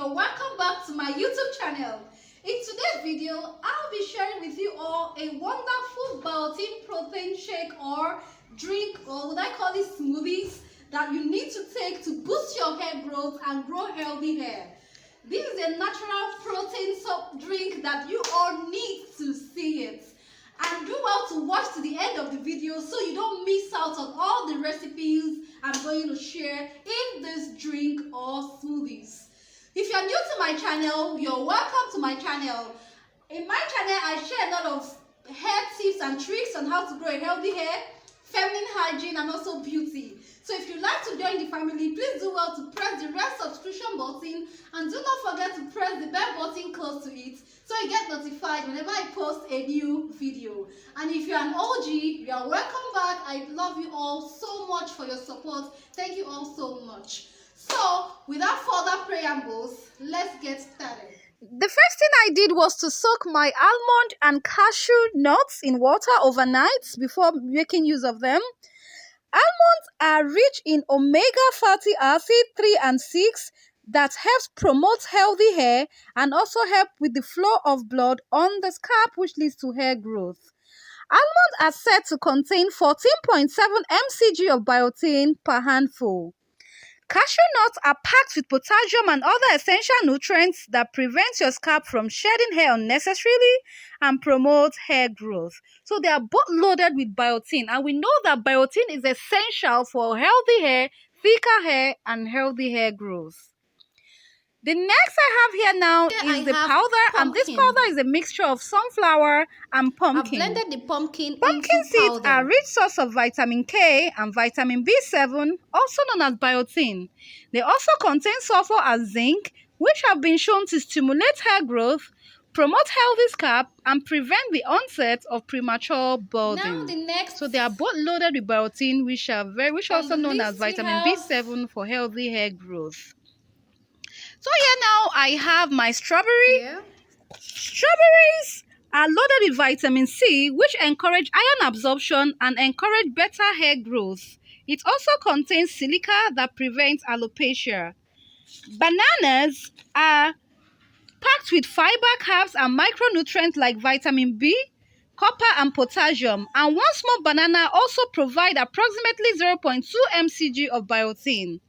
you're welcome back to my YouTube channel. In today's video, I'll be sharing with you all a wonderful BIOTIN protein shake or drink, or would I call it smoothies, that you need to take to boost your hair growth and grow healthy hair. This is a natural protein drink that you all need to see it. And do well to watch to the end of the video so you don't miss out on all the recipes I'm going to share in this drink or smoothies. If you're new to my channel, you're welcome to my channel. In my channel, I share a lot of hair tips and tricks on how to grow a healthy hair, feminine hygiene, and also beauty. So if you'd like to join the family, please do well to press the red subscription button and do not forget to press the bell button close to it so you get notified whenever I post a new video. And if you're an OG, you are welcome back. I love you all so much for your support. Thank you all so much. So without further preambles, let's get started. The first thing I did was to soak my almond and cashew nuts in water overnight before making use of them. Almonds are rich in omega fatty acid 3 and 6 that helps promote healthy hair and also help with the flow of blood on the scalp, which leads to hair growth. Almonds are said to contain 14.7 mcg of biotin per handful. Cashew nuts are packed with potassium and other essential nutrients that prevent your scalp from shedding hair unnecessarily and promote hair growth. So they are both loaded with biotin, and we know that biotin is essential for healthy hair, thicker hair, and healthy hair growth. The next I have here now is the powder, and this powder is a mixture of sunflower and pumpkin. I've blended the pumpkin seeds powder. are rich source of vitamin K and vitamin B7, also known as biotin. They also contain sulfur and zinc, which have been shown to stimulate hair growth, promote healthy scalp, and prevent the onset of premature balding. Now the next, so they are both loaded with biotin, which are also known as vitamin B7 for healthy hair growth. So here now I have my strawberry. Yeah. Strawberries are loaded with vitamin C, which encourage iron absorption and encourage better hair growth. It also contains silica that prevents alopecia. Bananas are packed with fiber, carbs, and micronutrients like vitamin B, copper, and potassium. And one small banana also provides approximately 0.2 mcg of biotin.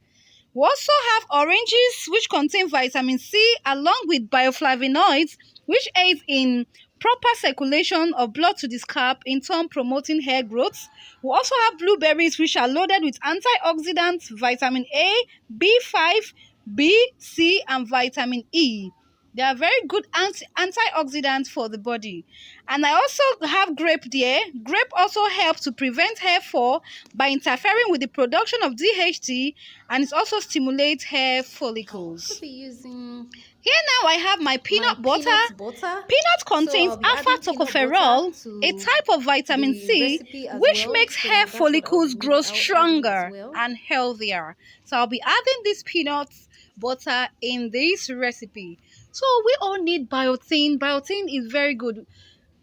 We also have oranges, which contain vitamin C along with bioflavonoids, which aids in proper circulation of blood to the scalp, in turn promoting hair growth. We also have blueberries, which are loaded with antioxidants, vitamin A, B5, B, C, and vitamin E. They are very good antioxidants for the body. And I also have grape there. Grape also helps to prevent hair fall by interfering with the production of DHT, and it also stimulates hair follicles. Here now I have my peanut butter. Peanut contains alpha-tocopherol, a type of vitamin C, which makes hair follicles grow stronger and healthier. So I'll be adding this peanut butter in this recipe. So we all need biotin. Biotin is very good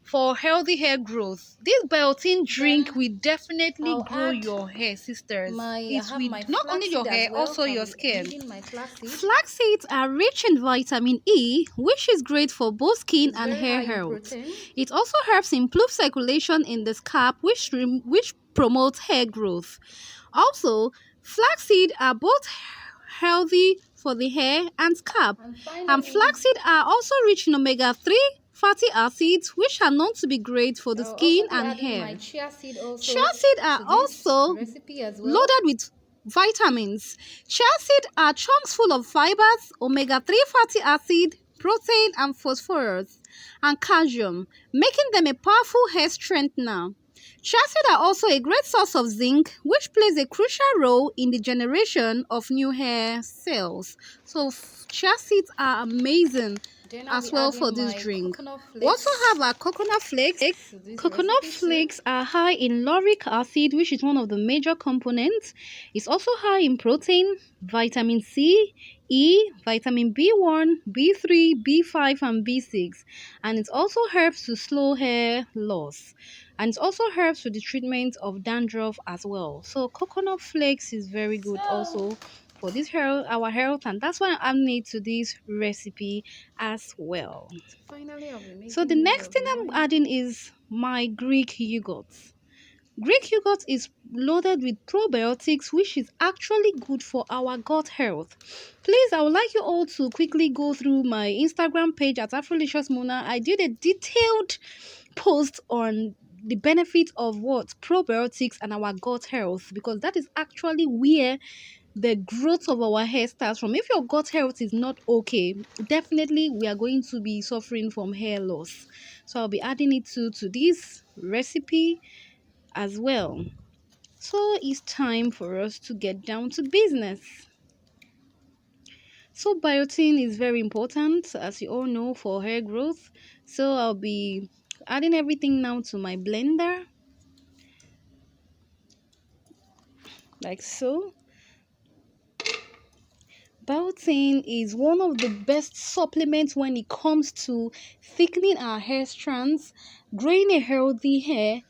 for healthy hair growth. This biotin drink will definitely grow your hair, sisters. It will not only your hair, also your skin. Flax seeds are rich in vitamin E, which is great for both skin and hair health. It also helps improve circulation in the scalp, which promotes hair growth. Also, flaxseed are both healthy for the hair and scalp. And flaxseed are also rich in omega-3 fatty acids, which are known to be great for the skin and hair. Chia seed are also loaded with vitamins. Chia seed are chunks full of fibers, omega-3 fatty acid, protein, and phosphorus, and calcium, making them a powerful hair strengthener. Chia seeds are also a great source of zinc, which plays a crucial role in the generation of new hair cells. So chia seeds are amazing as well for this drink. We also have our coconut flakes. Coconut flakes are high in lauric acid, which is one of the major components. It's also high in protein, vitamin C, E, vitamin B1, B3, B5, and B6. And it also helps to slow hair loss. And it also helps with the treatment of dandruff as well. So coconut flakes is very good also for this health, our health, and that's why I'm adding it to this recipe as well. Finally, I'll be So the making use next of thing I'm mine. adding is my Greek yogurt. Greek yogurt is loaded with probiotics, which is actually good for our gut health. Please, I would like you all to quickly go through my Instagram page at Afrolicious Mona. I did a detailed post on the benefits of what probiotics and our gut health, because that is actually where the growth of our hair starts from. If your gut health is not okay, definitely we are going to be suffering from hair loss. So I'll be adding it to this recipe as well. So it's time for us to get down to business. So biotin is very important, as you all know, for hair growth. So I'll be adding everything now to my blender, like so. Biotin is one of the best supplements when it comes to thickening our hair strands, growing a healthy hair,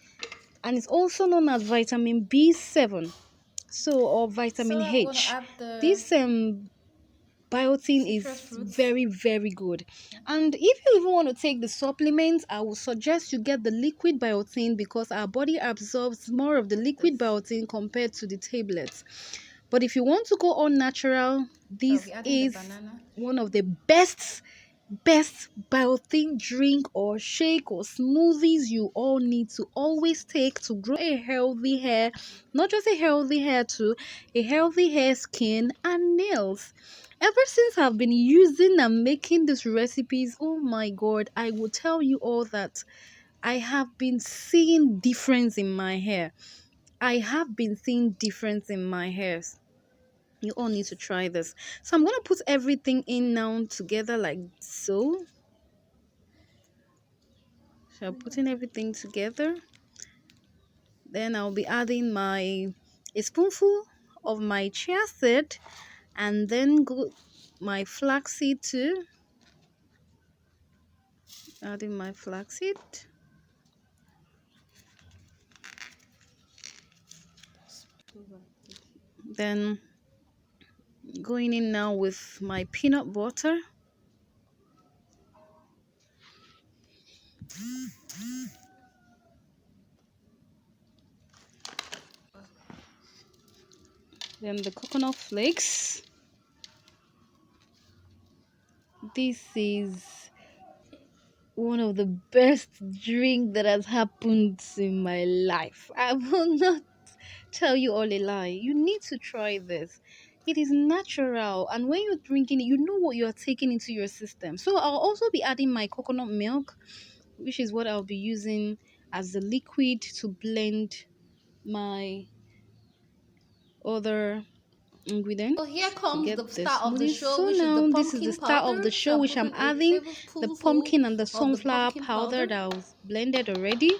and it's also known as vitamin B7, so or So vitamin I'm gonna H. add the This biotin citrus is fruits. very, very good. And if you even want to take the supplements, I would suggest you get the liquid biotin, because our body absorbs more of the liquid This. biotin compared to the tablets. But if you want to go all natural, So I'll this be adding the is banana. one of the best biotin drink or shake or smoothies you all need to always take to grow a healthy hair. Not just a healthy hair too, a healthy hair, skin, and nails. Ever since I've been using and making these recipes, oh my god, I will tell you all that I have been seeing difference in my hair. I have been seeing difference in my hair. You all need to try this. So I'm going to put everything in now together like so. So I'm putting everything together. Then I'll be adding a spoonful of my chia seed, and then my flaxseed too. Adding my flaxseed. Then going in now with my peanut butter. Then the coconut flakes. This is one of the best drink that has happened in my life. I will not tell you all a lie. You need to try this. It is natural, and when you're drinking it, you know what you're taking into your system. So I'll also be adding my coconut milk, which is what I'll be using as the liquid to blend my other So here ingredients to comes get the the star of the smoothies. show, So which is the now this is the pumpkin start of the powder. So show, I'm which I'm putting a adding the tablespoonful pumpkin and the of the sunflower pumpkin powder powder. that was blended already.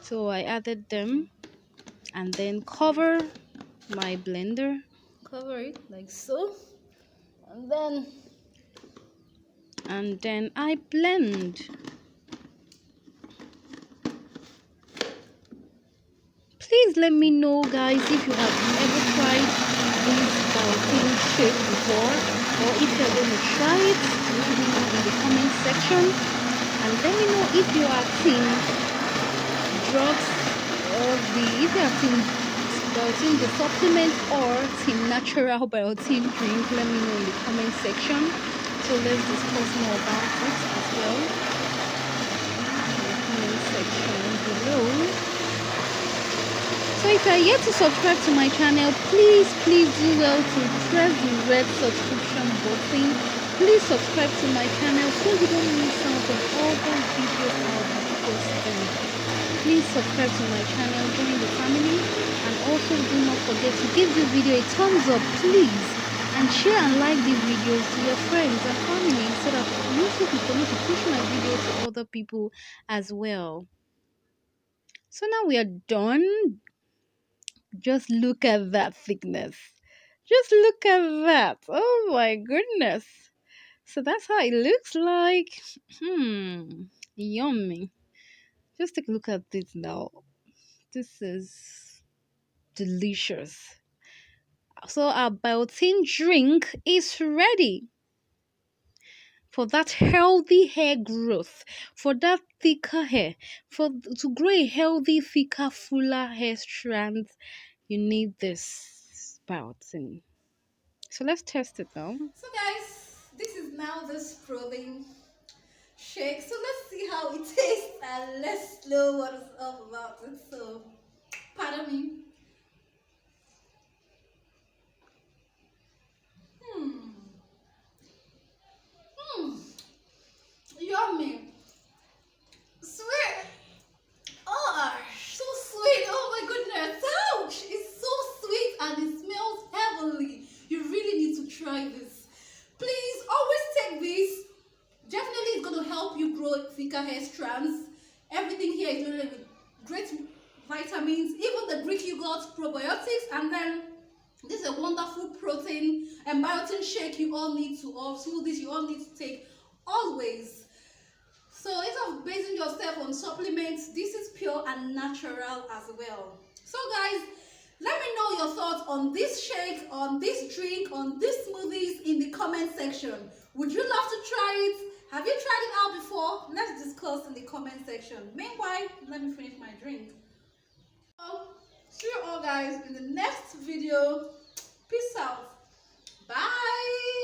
So I added them and then cover my blender. Cover it like so. And And then I blend. Please let me know, guys, if you have ever tried this biotin shake before, or if you're going to try it. Let me know in the comment section, and let me know if you are team drugs or the if you are team biotin the supplement or team natural biotin drink. Let me know in the comment section. So let's discuss more about it as well in the comment section below. So if you are yet to subscribe to my channel, please do well to press the red subscription button. Please subscribe to my channel so you don't miss out on all those videos I'll be posting. Please subscribe to my channel, join the family, and also do not forget to give this video a thumbs up, please, and share and like these videos to your friends and family so that YouTube will continue to push my video to other people as well. So now we are done. Just look at that thickness. Just look at that. Oh my goodness. So that's how it looks like. Yummy. Just take a look at this now. This is delicious. So our biotin drink is ready for that healthy hair growth, for that thicker hair, for to grow a healthy, thicker, fuller hair strands. You need this biotin. So let's test it now. So guys, this is now this protein shake. So let's see how it tastes and let's know what it's all about. And so, pardon me. Hmm. Hmm. Yummy. Sweet. Oh, so sweet. Oh my goodness. Ouch. It's so sweet and it smells heavenly. You really need to try this. Please always take this. Definitely it's going to help you grow thicker hair strands. Everything here is loaded with great vitamins, even the Greek yogurt probiotics, and then this is a wonderful protein and biotin shake you all need to, or smoothies you all need to take always. So instead of basing yourself on supplements, this is pure and natural as well. So guys, let me know your thoughts on this shake, on this drink, on these smoothies in the comment section. Would you love to try it? Have you tried it out before? Let's discuss in the comment section. Meanwhile, let me finish my drink. So, see you all guys in the next video. Peace out. Bye.